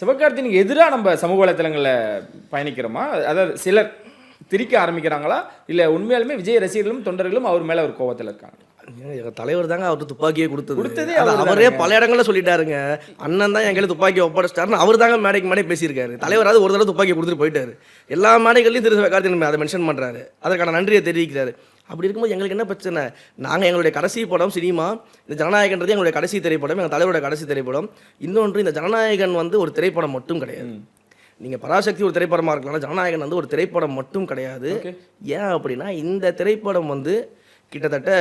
சிவகார்த்திகேயனுக்கு எதிரா நம்ம சமூக வலைத்தளங்கள்ல பயணிக்கிறோமா? அதாவது சிலர் திரிக்க ஆரம்பிக்கிறாங்களா? இல்ல உண்மையாலுமே விஜய் ரசிகர்களும், தொண்டர்களும் அவர் மேல ஒரு கோவத்துல இருக்காங்க. எங்க தலைவர் தாங்க அவருக்கு துப்பாக்கியே கொடுத்தது. குடுத்ததே அது அவரு அவரே தானங்க. பல இடங்கள்ல சொல்லிட்டாருங்க. அண்ணன் தான் என் கையில துப்பாக்கிய ஒப்படைச்சிட்டாருன்னு அவர் தாங்க மேடைக்கு மேடை பேசியிருக்காரு. தலைவராவது ஒரு தடவை துப்பாக்கிய குடுத்துட்டு போயிட்டாரு. எல்லா மேடைகள்லயும் திரு சிவகார்த்திகேயன் அதை மென்ஷன் பண்றாரு. அதற்கான நன்றியை தெரிவிக்கிறாரு. அப்படி இருக்கும்போது எங்களுக்கு என்ன பிரச்சனை? நாங்க எங்களுடைய கடைசி படம் சினிமா. இந்த ஜனநாயகன்றது எங்களுடைய கடைசி திரைப்படம். எங்க தலைவரோட கடைசி திரைப்படம். இன்னொன்று இந்த ஜனநாயகன் வந்து ஒரு திரைப்படம் மட்டும் கிடையாது. நீங்க பராசக்தி ஒரு திரைப்படமா இருக்கலாம். ஜனநாயகன் வந்து ஒரு திரைப்படம் மட்டும் கிடையாது. ஏன் அப்படின்னா இந்த திரைப்படம் வந்து கிட்டத்தட்ட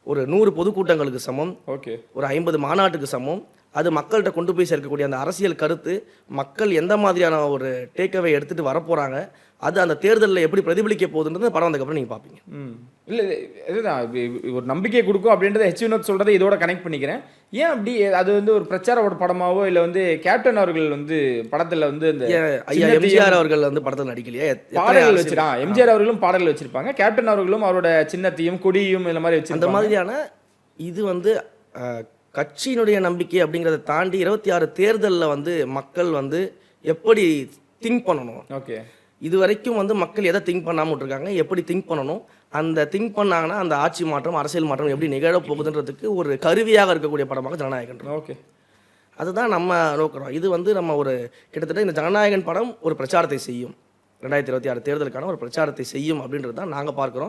ஒரு 100 பொதுக்கூட்டங்களுக்கு சமம். ஓகே. ஒரு 50 மாநாட்டுக்கு சமம். அது மக்கள்கிட்ட கொண்டு போய் சேர்க்கக்கூடிய அந்த அரசியல் கருத்து, மக்கள் எந்த மாதிரியான ஒரு டேக்அவே எடுத்துட்டு வரப்போறாங்க, அது அந்த தேர்தலில் எப்படி பிரதிபலிக்க போகுதுன்றது படம் வந்ததுக்கப்புறம் நீங்க பார்ப்பீங்க. இல்ல இதுதான் ஒரு நம்பிக்கை கொடுக்கும் அப்படின்றத ஹெச் வினோத் சொல்றதை இதோட கனெக்ட் பண்ணிக்கிறேன். ஏன் அப்படி அது வந்து ஒரு பிரச்சார படமாவோ இல்ல வந்து கேப்டன் அவர்கள் வந்து படத்துல வந்து இந்த ஐயா எம்ஜிஆர் அவர்கள் வந்து படத்தில் நடிக்கலையா? பாடல்கள் வச்சிருக்கான். எம்ஜிஆர் அவர்களும் பாடல்கள் வச்சிருப்பாங்க. கேப்டன் அவர்களும் அவரோட சின்னத்தையும் கொடியும் இந்த மாதிரி அந்த வச்சிருப்பாங்க. மாதிரியான இது வந்து கட்சியினுடைய நம்பிக்கை அப்படிங்கிறத தாண்டி 26 தேர்தலில் வந்து மக்கள் வந்து எப்படி திங்க் பண்ணணும். ஓகே. இது வரைக்கும் வந்து மக்கள் எதை திங்க் பண்ணாமல் விட்டுருக்காங்க, எப்படி திங்க் பண்ணணும், அந்த திங்க் பண்ணாங்கன்னா அந்த ஆட்சி மாற்றம், அரசியல் மாற்றம் எப்படி நிகழப் போகுதுன்றதுக்கு ஒரு கருவியாக இருக்கக்கூடிய படமாக ஜனநாயகன். ஓகே. அதுதான் நம்ம நோக்கிறோம். இது வந்து நம்ம ஒரு கிட்டத்தட்ட இந்த ஜனநாயகன் படம் ஒரு பிரச்சாரத்தை செய்யும். 2026 தேர்தலுக்கான ஒரு பிரச்சாரத்தை செய்யும் அப்படின்றது தான் நாங்கள் பார்க்குறோம்.